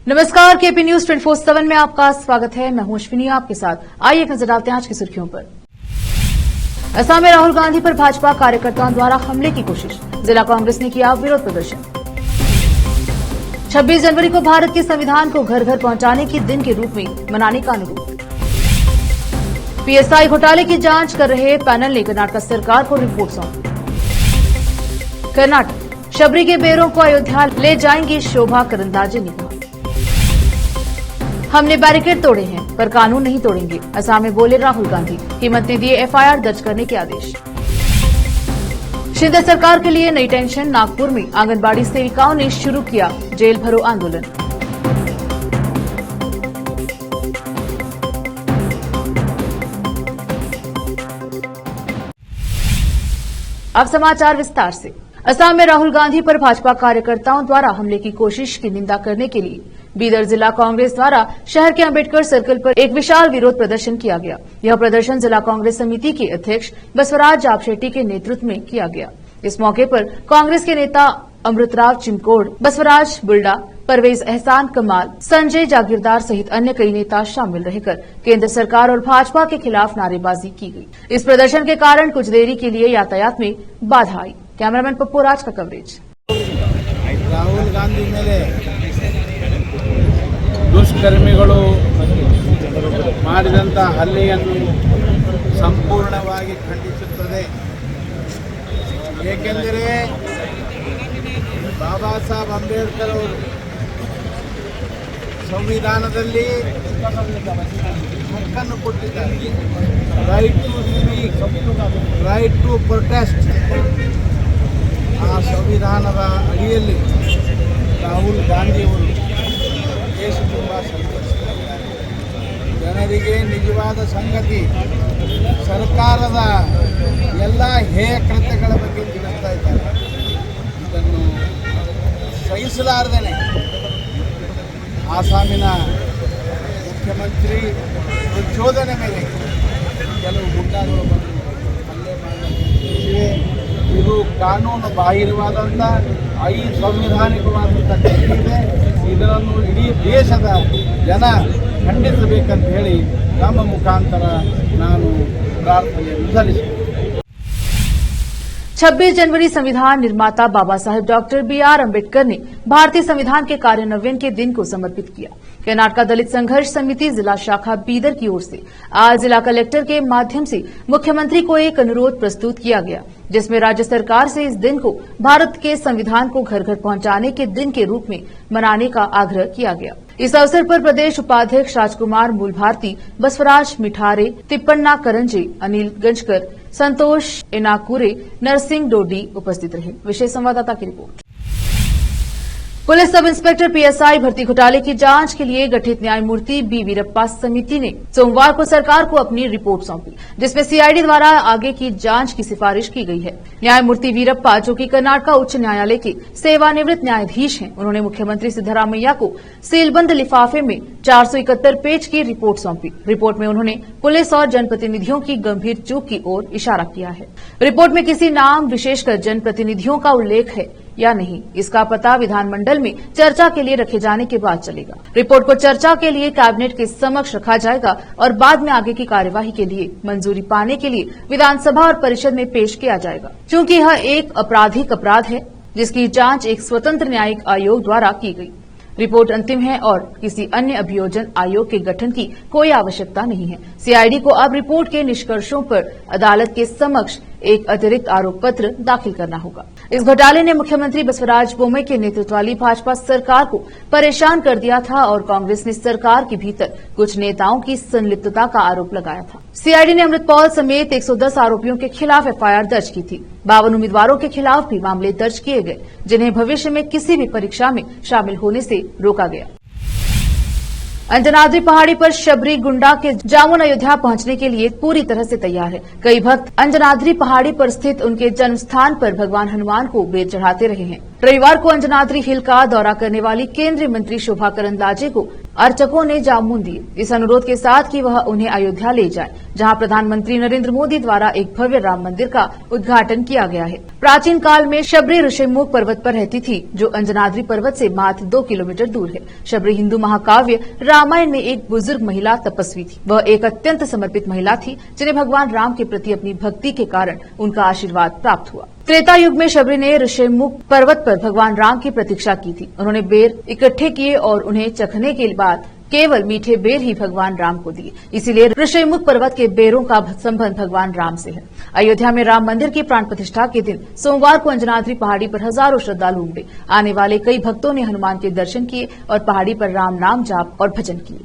नमस्कार, KP news 24/7 में आपका स्वागत है। मैं हूं अश्विनी आपके साथ। आइए एक नजर डालते हैं आज की सुर्खियों पर। असम में राहुल गांधी पर भाजपा कार्यकर्ताओं द्वारा हमले की कोशिश, जिला कांग्रेस ने किया विरोध प्रदर्शन। 26 जनवरी को भारत के संविधान को घर घर पहुंचाने के दिन के रूप में मनाने का अनुरोध। पीएसआई घोटाले की जांच कर रहे पैनल ने कर्नाटक सरकार को रिपोर्ट सौंपी। कर्नाटक शबरी के बेरों को अयोध्या ले जाएंगी शोभा करंदलाजे ने कहा। हमने बैरिकेड तोड़े हैं पर कानून नहीं तोड़ेंगे, असम में बोले राहुल गांधी। हिमंत ने दिए एफआईआर दर्ज करने के आदेश। शिंदे सरकार के लिए नई टेंशन, नागपुर में आंगनबाड़ी सेविकाओं ने शुरू किया जेल भरो आंदोलन। अब समाचार विस्तार से। असम में राहुल गांधी पर भाजपा कार्यकर्ताओं द्वारा हमले की कोशिश की निंदा करने के लिए बीदर जिला कांग्रेस द्वारा शहर के अंबेडकर सर्कल पर एक विशाल विरोध प्रदर्शन किया गया। यह प्रदर्शन जिला कांग्रेस समिति के अध्यक्ष बसवराज जापशेट्टी के नेतृत्व में किया गया। इस मौके पर कांग्रेस के नेता अमृतराव चिमकोड़, बसवराज बुल्डा, परवेज एहसान कमाल, संजय जागीरदार सहित अन्य कई नेता शामिल रहकर केंद्र सरकार और भाजपा के खिलाफ नारेबाजी की गई। इस प्रदर्शन के कारण कुछ देरी के लिए यातायात में बाधा आई। कैमरामैन पप्पू राज का कवरेज। राहुल गांधी मेले ದುಷ್ಕರ್ಮಿಗಳು ಮಾಡಿದಂತ ಹಲ್ಲೆಯನ್ನು ಸಂಪೂರ್ಣವಾಗಿ ಖಂಡಿಸುತ್ತದೆ। ಏಕೆಂದರೆ ಬಾಬಾ ಸಾಹೇಬ್ ಅಂಬೇಡ್ಕರ್ ಅವರು ಸಂವಿಧಾನದಲ್ಲಿ ಹಕ್ಕನ್ನು ಕೊಟ್ಟಿದ್ದಾರೆ, right to speak, right to protest. ಆ ಸಂವಿಧಾನದ ಅಡಿಯಲ್ಲಿ ರಾಹುಲ್ ಗಾಂಧಿಯವರು ದೇಶ ತುಂಬ ಸಂತೋಷವಾಗಿದ್ದಾರೆ। ಜನರಿಗೆ ನಿಜವಾದ ಸಂಗತಿ ಸರ್ಕಾರದ ಎಲ್ಲ ಹೇಯ ಕೃತ್ಯಗಳ ಬಗ್ಗೆ ತಿಳಿಸ್ತಾ ಇದ್ದಾರೆ। ಇದನ್ನು ಸಹಿಸಲಾರದೇನೆ ಆಸಾಮಿನ ಮುಖ್ಯಮಂತ್ರಿ ಪ್ರಚೋದನೆ ಮೇಲೆ ಕೆಲವು ಗುಂಡಾಗಳು ಬಂದು ಹಲ್ಲೆ ಮಾಡಿವೆ। ಇದು ಕಾನೂನು ಬಾಹಿರವಾದಂಥ ಸಂವಿಧಾನಿಕವಾದಂಥ ಇದೆ। ಇದನ್ನು ಇಡೀ ದೇಶದ ಜನ ಖಂಡಿಸಬೇಕಂತ ಹೇಳಿ ನಮ್ಮ ಮುಖಾಂತರ ನಾನು ಪ್ರಾರ್ಥನೆಯನ್ನು ಸಲ್ಲಿಸುತ್ತೇನೆ। 26 जनवरी संविधान निर्माता बाबा साहेब डॉक्टर BR अम्बेडकर ने भारतीय संविधान के कार्यान्वयन के दिन को समर्पित किया। कर्नाटक दलित संघर्ष समिति जिला शाखा बीदर की ओर से आज जिला कलेक्टर के माध्यम से मुख्यमंत्री को एक अनुरोध प्रस्तुत किया गया, जिसमें राज्य सरकार से इस दिन को भारत के संविधान को घर घर पहुंचाने के दिन के रूप में मनाने का आग्रह किया गया। इस अवसर पर प्रदेश उपाध्यक्ष राजकुमार मूल भारती, बसवराज मिठारे, तिप्पन्ना करंजे, अनिल गंजकर, संतोष एनाकुरे, नरसिंह डोडी उपस्थित रहे। विशेष संवाददाता की report. Police sub inspector PSI भर्ती घोटाले की जांच के लिए गठित न्यायमूर्ति बी वीरप्पा समिति ने सोमवार को सरकार को अपनी रिपोर्ट सौंपी, जिसमें सीआईडी द्वारा आगे की जांच की सिफारिश की गई है। न्यायमूर्ति वीरप्पा, जो कि कर्नाटक उच्च न्यायालय के सेवानिवृत्त न्यायाधीश हैं, उन्होंने मुख्यमंत्री सिद्धरामैया को सीलबंद लिफाफे में 471 पेज की रिपोर्ट सौंपी। रिपोर्ट में उन्होंने पुलिस और जनप्रतिनिधियों की गंभीर चूक की ओर इशारा किया है। रिपोर्ट में किसी नाम विशेषकर जनप्रतिनिधियों का उल्लेख है या नहीं, इसका पता विधानमंडल में चर्चा के लिए रखे जाने के बाद चलेगा। रिपोर्ट को चर्चा के लिए कैबिनेट के समक्ष रखा जाएगा और बाद में आगे की कार्यवाही के लिए मंजूरी पाने के लिए विधानसभा और परिषद में पेश किया जाएगा। क्योंकि यह एक आपराधिक अपराध है जिसकी जांच एक स्वतंत्र न्यायिक आयोग द्वारा की गई। रिपोर्ट अंतिम है और किसी अन्य अभियोजन आयोग के गठन की कोई आवश्यकता नहीं है। सीआईडी को अब रिपोर्ट के निष्कर्षों पर अदालत के समक्ष एक अतिरिक्त आरोप पत्र दाखिल करना होगा। इस घोटाले ने मुख्यमंत्री बसवराज बोम्मई के नेतृत्व वाली भाजपा सरकार को परेशान कर दिया था और कांग्रेस ने सरकार के भीतर कुछ नेताओं की संलिप्तता का आरोप लगाया था। सीआईडी ने अमृतपाल समेत 110 आरोपियों के खिलाफ एफआईआर दर्ज की थी। 52 उम्मीदवारों के खिलाफ भी मामले दर्ज किए गए, जिन्हें भविष्य में किसी भी परीक्षा में शामिल होने से रोका गया। अंजनाद्री पहाड़ी पर शबरी गुंडा के जामुन अयोध्या पहुंचने के लिए पूरी तरह से तैयार है। कई भक्त अंजनाद्री पहाड़ी पर स्थित उनके जन्म स्थान पर भगवान हनुमान को बेल चढ़ाते रहे हैं। रविवार को अंजनाद्री हिल का दौरा करने वाली केंद्रीय मंत्री शोभा करंदलाजे को अर्चकों ने जामुन दिए, इस अनुरोध के साथ कि वह उन्हें अयोध्या ले जाए, जहां प्रधानमंत्री नरेंद्र मोदी द्वारा एक भव्य राम मंदिर का उद्घाटन किया गया है। प्राचीन काल में शबरी ऋषिमुख पर्वत पर रहती थी, जो अंजनाद्री पर्वत से मात्र 2 किलोमीटर दूर है। शबरी हिंदू महाकाव्य रामायण में एक बुजुर्ग महिला तपस्वी थी। वह एक अत्यंत समर्पित महिला थी, जिन्हें भगवान राम के प्रति अपनी भक्ति के कारण उनका आशीर्वाद प्राप्त हुआ। त्रेता युग में शबरी ने ऋषिमुख पर्वत पर भगवान राम की प्रतीक्षा की थी। उन्होंने बेर इकट्ठे किए और उन्हें चखने के बाद केवल मीठे बेर ही भगवान राम को दिए। इसीलिए ऋषिमुख पर्वत के बेरों का संबंध भगवान राम से है। अयोध्या में राम मंदिर की प्राण प्रतिष्ठा के दिन सोमवार को अंजनाद्री पहाड़ी पर हजारों श्रद्धालु उमड़े। आने वाले कई भक्तों ने हनुमान के दर्शन किए और पहाड़ी पर राम नाम जाप और भजन किए।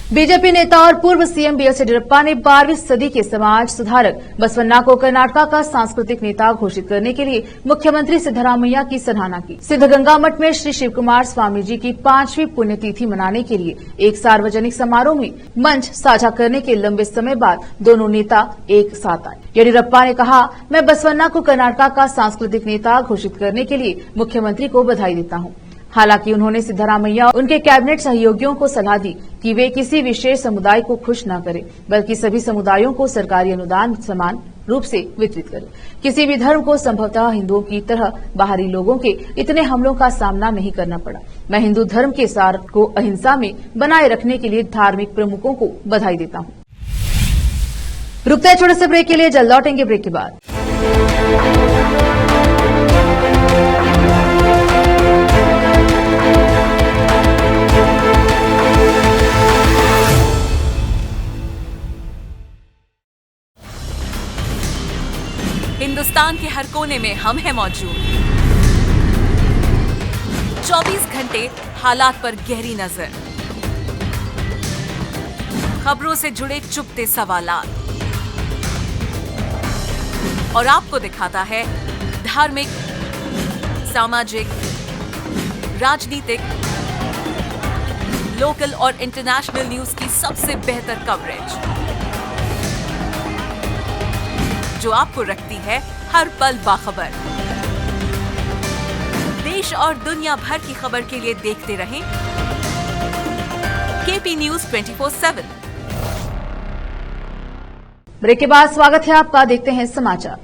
बीजेपी नेता और पूर्व सीएम बीएस येडियुरप्पा ने 12वीं सदी के समाज सुधारक बसवन्ना को कर्नाटक का सांस्कृतिक नेता घोषित करने के लिए मुख्यमंत्री सिद्धरामैया की सराहना की। सिद्धगंगा मठ में श्री शिवकुमार स्वामी जी की 5वीं पुण्यतिथि मनाने के लिए एक सार्वजनिक समारोह में मंच साझा करने के लंबे समय बाद दोनों नेता एक साथ आए। येडियुरप्पा ने कहा, मैं बसवन्ना को कर्नाटक का सांस्कृतिक नेता घोषित करने के लिए मुख्यमंत्री को बधाई देता हूँ। हालांकि उन्होंने सिद्धरामैया और उनके कैबिनेट सहयोगियों को सलाह दी कि वे किसी विशेष समुदाय को खुश न करें, बल्कि सभी समुदायों को सरकारी अनुदान समान रूप से वितरित करें। किसी भी धर्म को संभवतः हिंदुओं की तरह बाहरी लोगों के इतने हमलों का सामना नहीं करना पड़ा। मैं हिंदू धर्म के सार को अहिंसा में बनाए रखने के लिए धार्मिक प्रमुखों को बधाई देता हूँ। रुकते हैं छोटे से ब्रेक के लिए, जल्द लौटेंगे ब्रेक के बाद। हिंदुस्तान के हर कोने में हम हैं मौजूद। 24 घंटे हालात पर गहरी नजर, खबरों से जुड़े चुपते सवालात, और आपको दिखाता है धार्मिक, सामाजिक, राजनीतिक, लोकल और इंटरनेशनल न्यूज की सबसे बेहतर कवरेज, जो आपको रखती है हर पल बाखबर। देश और दुनिया भर की खबर के लिए देखते रहें केपी न्यूज 24/7। ब्रेक के बाद स्वागत है आपका, देखते हैं समाचार।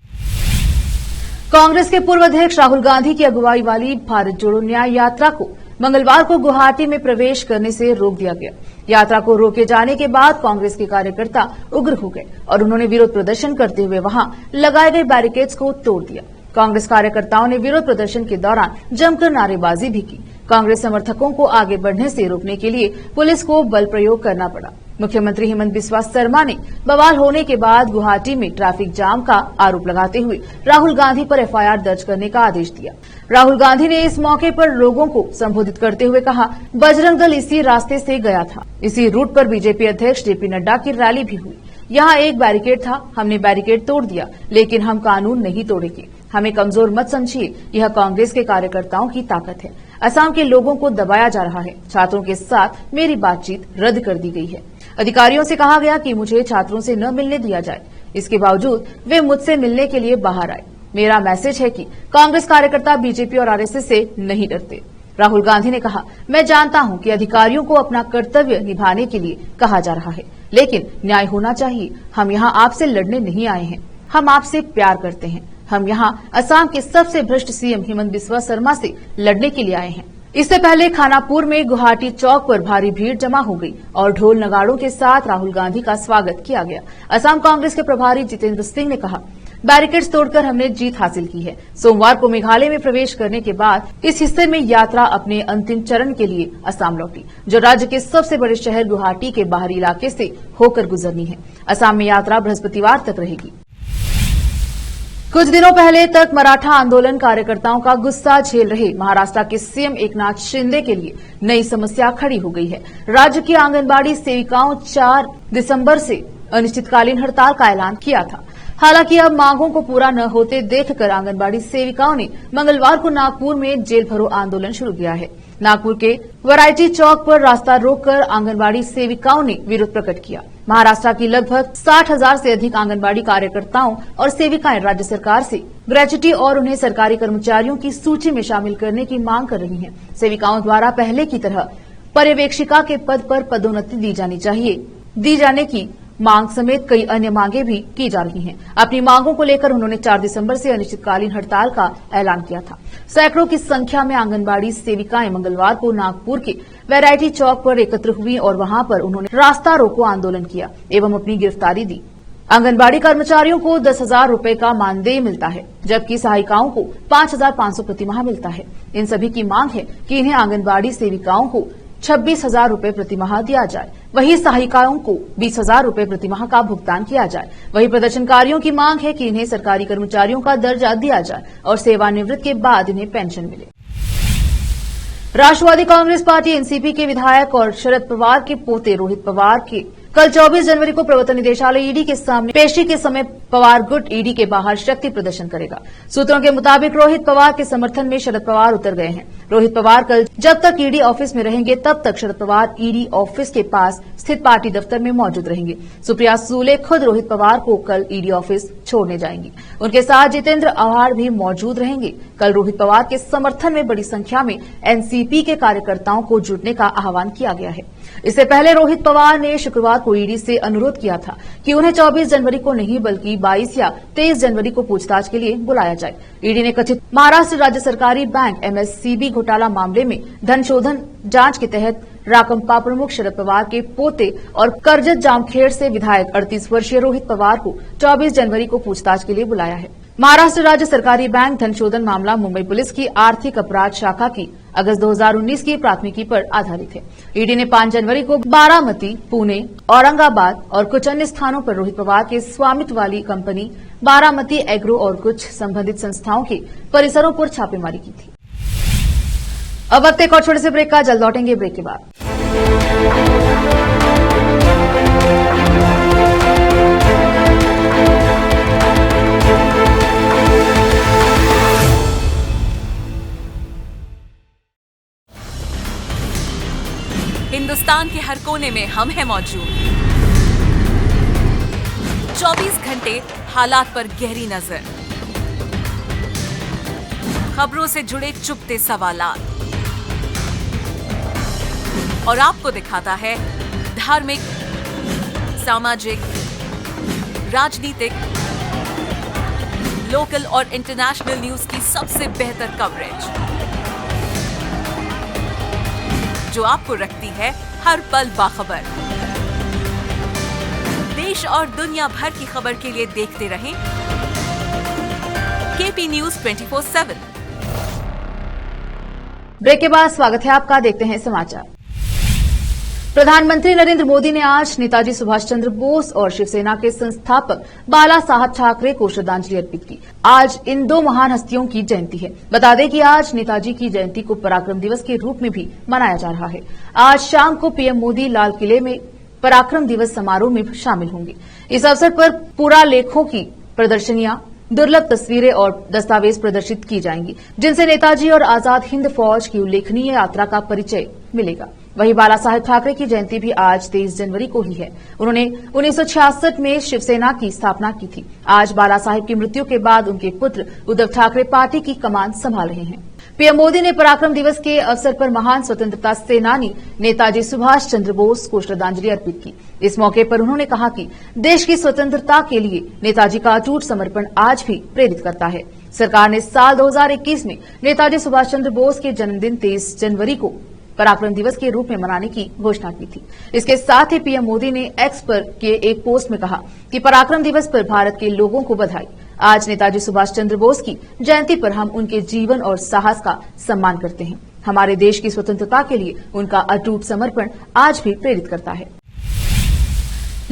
कांग्रेस के पूर्व अध्यक्ष राहुल गांधी की अगुवाई वाली भारत जोड़ो न्याय यात्रा को मंगलवार को गुवाहाटी में प्रवेश करने से रोक दिया गया। यात्रा को रोके जाने के बाद कांग्रेस के कार्यकर्ता उग्र हो गए और उन्होंने विरोध प्रदर्शन करते हुए वहां लगाए गए बैरिकेड्स को तोड़ दिया। कांग्रेस कार्यकर्ताओं ने विरोध प्रदर्शन के दौरान जमकर नारेबाजी भी की। कांग्रेस समर्थकों को आगे बढ़ने से रोकने के लिए पुलिस को बल प्रयोग करना पड़ा। मुख्यमंत्री हेमंत बिस्वा शर्मा ने बवाल होने के बाद गुवाहाटी में ट्रैफिक जाम का आरोप लगाते हुए राहुल गांधी पर एफआईआर दर्ज करने का आदेश दिया। राहुल गांधी ने इस मौके पर लोगों को संबोधित करते हुए कहा, बजरंग दल इसी रास्ते से गया था। इसी रूट पर बीजेपी अध्यक्ष जेपी नड्डा की रैली भी हुई। यहाँ एक बैरिकेड था, हमने बैरिकेड तोड़ दिया, लेकिन हम कानून नहीं तोड़ेंगे। हमें कमजोर मत समझिए, यह कांग्रेस के कार्यकर्ताओं की ताकत है। असम के लोगों को दबाया जा रहा है। छात्रों के साथ मेरी बातचीत रद्द कर दी गई है। अधिकारियों से कहा गया कि मुझे छात्रों से न मिलने दिया जाए। इसके बावजूद वे मुझसे मिलने के लिए बाहर आए। मेरा मैसेज है कि कांग्रेस कार्यकर्ता बीजेपी और आरएसएस से नहीं डरते। राहुल गांधी ने कहा, मैं जानता हूं कि अधिकारियों को अपना कर्तव्य निभाने के लिए कहा जा रहा है, लेकिन न्याय होना चाहिए। हम यहाँ आपसे लड़ने नहीं आए हैं, हम आपसे प्यार करते हैं। हम यहाँ असम के सबसे भ्रष्ट सीएम हेमंत बिस्वा शर्मा से लड़ने के लिए आए हैं। इससे पहले खानापुर में गुवाहाटी चौक पर भारी भीड़ जमा हो गई और ढोल नगाड़ों के साथ राहुल गांधी का स्वागत किया गया। असम कांग्रेस के प्रभारी जितेंद्र सिंह ने कहा, बैरिकेड्स तोड़कर हमने जीत हासिल की है। सोमवार को मेघालय में प्रवेश करने के बाद इस हिस्से में यात्रा अपने अंतिम चरण के लिए असम लौटी, जो राज्य के सबसे बड़े शहर गुवाहाटी के बाहरी इलाके से होकर गुजरनी है। असम में यात्रा बृहस्पतिवार तक रहेगी। कुछ दिनों पहले तक मराठा आंदोलन कार्यकर्ताओं का गुस्सा झेल रहे महाराष्ट्र के सीएम एकनाथ शिंदे के लिए नई समस्या खड़ी हो गई है। राज्य की आंगनबाड़ी सेविकाओं 4 दिसंबर से अनिश्चितकालीन हड़ताल का ऐलान किया था। हालांकि अब मांगों को पूरा न होते देखकर आंगनबाड़ी सेविकाओं ने मंगलवार को नागपुर में जेल भरो आंदोलन शुरू किया है। नागपुर के वैरायटी चौक पर रास्ता रोककर आंगनबाड़ी सेविकाओं ने विरोध प्रकट किया। महाराष्ट्र की लगभग 60,000 से अधिक आंगनबाड़ी कार्यकर्ताओं और सेविकाएं राज्य सरकार से ग्रेच्युटी और उन्हें सरकारी कर्मचारियों की सूची में शामिल करने की मांग कर रही हैं। सेविकाओं द्वारा पहले की तरह पर्यवेक्षिका के पद पर पदोन्नति दी जाने की मांग समेत कई अन्य मांगे भी की जा रही हैं। अपनी मांगों को लेकर उन्होंने 4 दिसंबर से अनिश्चितकालीन हड़ताल का ऐलान किया था। सैकड़ों की संख्या में आंगनबाड़ी सेविकाएं मंगलवार को नागपुर के वैरायटी चौक पर एकत्र हुई और वहां पर उन्होंने रास्ता रोको आंदोलन किया एवं अपनी गिरफ्तारी दी। आंगनबाड़ी कर्मचारियों को 10,000 रुपए का मानदेय मिलता है, जबकि सहायिकाओं को 5,500 प्रतिमाह मिलता है। इन सभी की मांग है कि इन्हें आंगनबाड़ी सेविकाओं को 26,000 रुपए प्रतिमाह दिया जाए, वहीं सहायिकाओं को 20,000 रुपए प्रतिमाह का भुगतान किया जाए। वहीं प्रदर्शनकारियों की मांग है कि इन्हें सरकारी कर्मचारियों का दर्जा दिया जाए और सेवानिवृत्ति के बाद इन्हें पेंशन मिले। राष्ट्रवादी कांग्रेस पार्टी एनसीपी के विधायक और शरद पवार के पोते रोहित पवार के कल 24 जनवरी को प्रवर्तन निदेशालय ईडी के सामने पेशी के समय पवार गुट ईडी के बाहर शक्ति प्रदर्शन करेगा। सूत्रों के मुताबिक रोहित पवार के समर्थन में शरद पवार उतर गए हैं। रोहित पवार कल जब तक ईडी ऑफिस में रहेंगे तब तक शरद पवार ईडी ऑफिस के पास स्थित पार्टी दफ्तर में मौजूद रहेंगे। सुप्रिया सूले खुद रोहित पवार को कल ईडी ऑफिस छोड़ने जाएंगी। उनके साथ जितेंद्र आव्हाड भी मौजूद रहेंगे। कल रोहित पवार के समर्थन में बड़ी संख्या में एनसीपी के कार्यकर्ताओं को जुटने का आह्वान किया गया है। इससे पहले रोहित पवार ने शुक्रवार को ईडी से अनुरोध किया था कि उन्हें 24 जनवरी को नहीं बल्कि 22 या 23 जनवरी को पूछताछ के लिए बुलाया जाए। ईडी ने कथित महाराष्ट्र राज्य सरकारी बैंक एमएससीबी घोटाला मामले में धन शोधन जांच के तहत राकंपा प्रमुख शरद पवार के पोते और करजत जामखेड़ से विधायक 38 वर्षीय रोहित पवार को 24 जनवरी को पूछताछ के लिए बुलाया है। महाराष्ट्र राज्य सरकारी बैंक धन शोधन मामला मुंबई पुलिस की आर्थिक अपराध शाखा की अगस्त 2019 की प्राथमिकी पर आधारित है। ईडी ने 5 जनवरी को बारामती, पुणे, औरंगाबाद और कुछ अन्य स्थानों पर रोहित पवार के स्वामित्व वाली कंपनी बारामती एग्रो और कुछ संबंधित संस्थाओं के परिसरों पर छापेमारी की थी। अब वक्त एक और छोटे से ब्रेक का, जल्द लौटेंगे ब्रेक के बाद। हिंदुस्तान के हर कोने में हम हैं मौजूद। 24 घंटे हालात पर गहरी नजर, खबरों से जुड़े चुपते सवालात और आपको दिखाता है धार्मिक, सामाजिक, राजनीतिक, लोकल और इंटरनेशनल न्यूज की सबसे बेहतर कवरेज जो आपको रखती है हर पल बाखबर। देश और दुनिया भर की खबर के लिए देखते रहें केपी न्यूज 24/7। ब्रेक के बाद स्वागत है आपका, देखते हैं समाचार। प्रधानमंत्री नरेंद्र मोदी ने आज नेताजी सुभाष चंद्र बोस और शिवसेना के संस्थापक बाला साहब ठाकरे को श्रद्धांजलि अर्पित की। आज इन दो महान हस्तियों की जयंती है। बता दें कि आज नेताजी की जयंती को पराक्रम दिवस के रूप में भी मनाया जा रहा है। आज शाम को पीएम मोदी लाल किले में पराक्रम दिवस समारोह में शामिल होंगे। इस अवसर पर पुरालेखों की प्रदर्शनियां, दुर्लभ तस्वीरें और दस्तावेज प्रदर्शित की जाएंगी, जिनसे नेताजी और आजाद हिंद फौज की उल्लेखनीय यात्रा का परिचय मिलेगा। वहीं बाला साहेब ठाकरे की जयंती भी आज 23 जनवरी को ही है। उन्होंने 1966 में शिवसेना की स्थापना की थी। आज बाला साहेब की मृत्यु के बाद उनके पुत्र उद्धव ठाकरे पार्टी की कमान संभाल रहे हैं। पीएम मोदी ने पराक्रम दिवस के अवसर पर महान स्वतंत्रता सेनानी नेताजी सुभाष चंद्र बोस को श्रद्धांजलि अर्पित की। इस मौके पर उन्होंने कहा कि देश की स्वतंत्रता के लिए नेताजी का अटूट समर्पण आज भी प्रेरित करता है। सरकार ने साल 2021 में नेताजी सुभाष चंद्र बोस के जन्मदिन 23 जनवरी को पराक्रम दिवस के रूप में मनाने की घोषणा की थी। इसके साथ ही पीएम मोदी ने एक्स पर के एक पोस्ट में कहा कि पराक्रम दिवस पर भारत के लोगों को बधाई। आज नेताजी सुभाष चंद्र बोस की जयंती पर हम उनके जीवन और साहस का सम्मान करते हैं। हमारे देश की स्वतंत्रता के लिए उनका अटूट समर्पण आज भी प्रेरित करता है।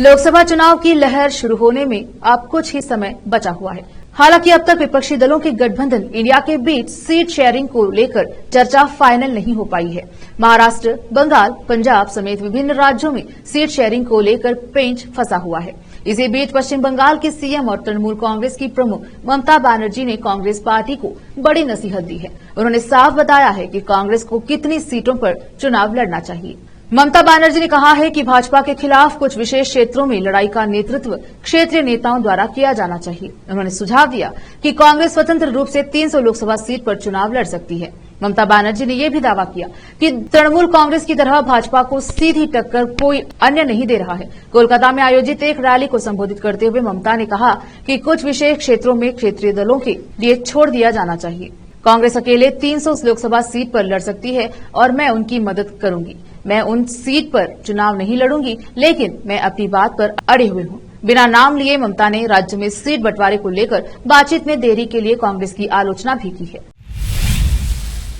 लोकसभा चुनाव की लहर शुरू होने में अब कुछ ही समय बचा हुआ है। हालांकि अब तक विपक्षी दलों के गठबंधन इंडिया के बीच सीट शेयरिंग को लेकर चर्चा फाइनल नहीं हो पाई है। महाराष्ट्र, बंगाल, पंजाब समेत विभिन्न राज्यों में सीट शेयरिंग को लेकर पेंच फंसा हुआ है। इसी बीच पश्चिम बंगाल के सीएम और तृणमूल कांग्रेस की प्रमुख ममता बनर्जी ने कांग्रेस पार्टी को बड़ी नसीहत दी है। उन्होंने साफ बताया है कि कांग्रेस को कितनी सीटों पर चुनाव लड़ना चाहिए। ममता बनर्जी ने कहा है कि भाजपा के खिलाफ कुछ विशेष क्षेत्रों में लड़ाई का नेतृत्व क्षेत्रीय नेताओं द्वारा किया जाना चाहिए। उन्होंने सुझाव दिया कि कांग्रेस स्वतंत्र रूप से 300 लोकसभा सीट पर चुनाव लड़ सकती है। ममता बनर्जी ने यह भी दावा किया कि तृणमूल कांग्रेस की तरह भाजपा को सीधी टक्कर कोई अन्य नहीं दे रहा है। कोलकाता में आयोजित एक रैली को संबोधित करते हुए ममता ने कहा कि कुछ विशेष क्षेत्रों में क्षेत्रीय दलों के लिए छोड़ दिया जाना चाहिए। कांग्रेस अकेले 300 लोकसभा सीट पर लड़ सकती है और मैं उनकी मदद करूंगी। मैं उन सीट पर चुनाव नहीं लड़ूंगी, लेकिन मैं अपनी बात पर अड़े हुए हूं। बिना नाम लिए ममता ने राज्य में सीट बंटवारे को लेकर बातचीत में देरी के लिए कांग्रेस की आलोचना भी की है।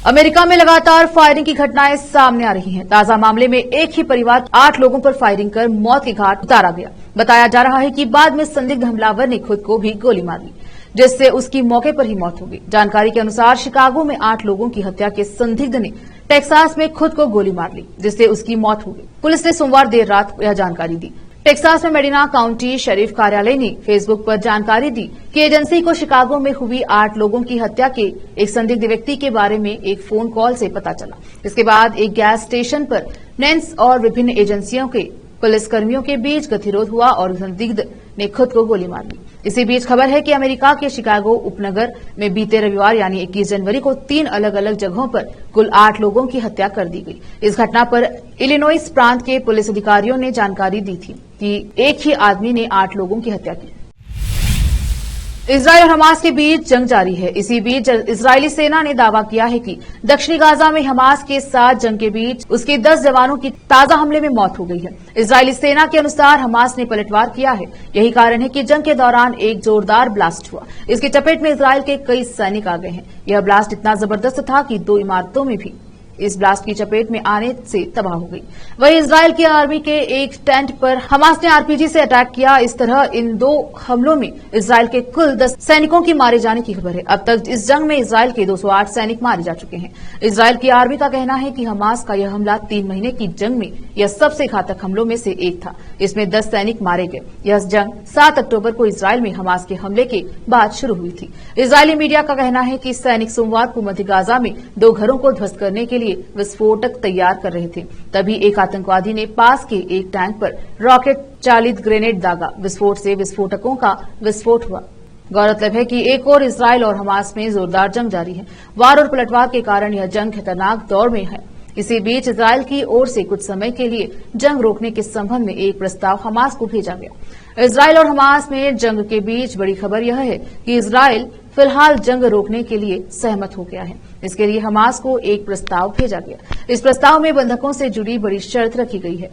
अमेरिका में लगातार फायरिंग की घटनाएं सामने आ रही हैं। ताजा मामले में एक ही परिवार 8 लोगों पर फायरिंग कर मौत के घाट उतारा गया। बताया जा रहा है कि बाद में संदिग्ध हमलावर ने खुद को भी गोली मार ली, जिससे उसकी मौके पर ही मौत हो गई। जानकारी के अनुसार शिकागो में 8 लोगों की हत्या के संदिग्ध ने टेक्सास में खुद को गोली मार ली, जिससे उसकी मौत हो गई। पुलिस ने सोमवार देर रात यह जानकारी दी। टेक्सास में मेडिना काउंटी शरीफ कार्यालय ने फेसबुक पर जानकारी दी कि एजेंसी को शिकागो में हुई 8 लोगों की हत्या के एक संदिग्ध व्यक्ति के बारे में एक फोन कॉल से पता चला। इसके बाद एक गैस स्टेशन पर नेंस और विभिन्न एजेंसियों के पुलिसकर्मियों के बीच गतिरोध हुआ और संदिग्ध ने खुद को गोली मार ली। इसी बीच खबर है कि अमेरिका के शिकागो उपनगर में बीते रविवार यानी 21 जनवरी को 3 अलग अलग जगहों पर कुल 8 लोगों की हत्या कर दी गई। इस घटना पर इलिनॉइस प्रांत के पुलिस अधिकारियों ने जानकारी दी थी कि एक ही आदमी ने 8 लोगों की हत्या की। इजरायल और हमास के बीच जंग जारी है। इसी बीच इजरायली सेना ने दावा किया है कि दक्षिणी गाजा में हमास के साथ जंग के बीच उसके 10 जवानों की ताजा हमले में मौत हो गई है। इजरायली सेना के अनुसार हमास ने पलटवार किया है। यही कारण है कि जंग के दौरान एक जोरदार ब्लास्ट हुआ। इसकी चपेट में इजरायल के कई सैनिक आ गए हैं। यह ब्लास्ट इतना जबरदस्त था कि 2 इमारतों में भी इस ब्लास्ट की चपेट में आने से तबाह हो गई। वहीं इजरायल की आर्मी के एक टेंट पर हमास ने आरपीजी से अटैक किया। इस तरह इन 2 हमलों में इजरायल के कुल 10 सैनिकों की मारे जाने की खबर है। अब तक इस जंग में इजरायल के 208 सैनिक मारे जा चुके हैं। इजरायल की आर्मी का कहना है कि हमास का यह हमला 3 महीने की जंग में यह सबसे घातक हमलों में से एक था। इसमें 10 सैनिक मारे गए। यह जंग 7 अक्टूबर को इजरायल में हमास के हमले के बाद शुरू हुई थी। इजरायली मीडिया का कहना है कि सैनिक सोमवार को मध्य गाजा में 2 घरों को ध्वस्त करने के लिए विस्फोटक तैयार कर रहे थे। तभी एक आतंकवादी ने पास के एक टैंक पर रॉकेट चालित ग्रेनेड दागा। विस्फोट से विस्फोटकों का विस्फोट हुआ। गौरतलब है कि एक और इजरायल और हमास में जोरदार जंग जारी है। वार और पलटवार के कारण यह जंग खतरनाक दौर में है। इसी बीच इजरायल की ओर से कुछ समय के लिए जंग रोकने के संबंध में एक प्रस्ताव हमास को भेजा गया। इजरायल और हमास में जंग के बीच बड़ी खबर यह है कि इजरायल फिलहाल जंग रोकने के लिए सहमत हो गया है। इसके लिए हमास को एक प्रस्ताव भेजा गया। इस प्रस्ताव में बंधकों से जुड़ी बड़ी शर्त रखी गई है।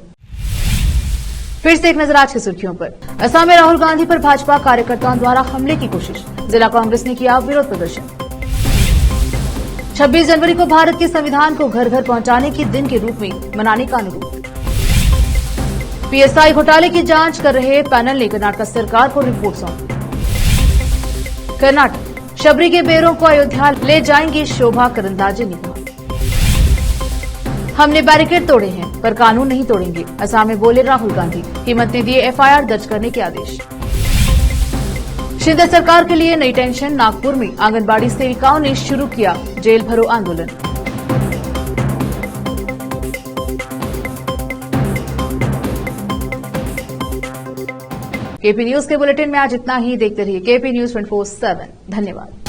फिर से एक नजर आज की सुर्खियों पर। असम में राहुल गांधी पर भाजपा कार्यकर्ताओं द्वारा हमले की कोशिश। जिला कांग्रेस ने किया विरोध प्रदर्शन। 26 जनवरी को भारत के संविधान को घर घर पहुंचाने के दिन के रूप में मनाने का अनुरोध। पीएसआई घोटाले की जांच कर रहे पैनल ने कर्नाटक सरकार को रिपोर्ट सौंपी। कर्नाटक शबरी के बेरों को अयोध्या ले जाएंगी शोभा करंदाजे ने कहा। हमने बैरिकेड तोड़े हैं पर कानून नहीं तोड़ेंगे, असम में बोले राहुल गांधी। कीमत ने दिए एफआईआर दर्ज करने के आदेश। शिंदे सरकार के लिए नई टेंशन। नागपुर में आंगनबाड़ी सेविकाओं ने शुरू किया जेल भरो आंदोलन। केपी न्यूज के बुलेटिन में आज इतना ही। देखते रहिए केपी न्यूज 24/7। धन्यवाद।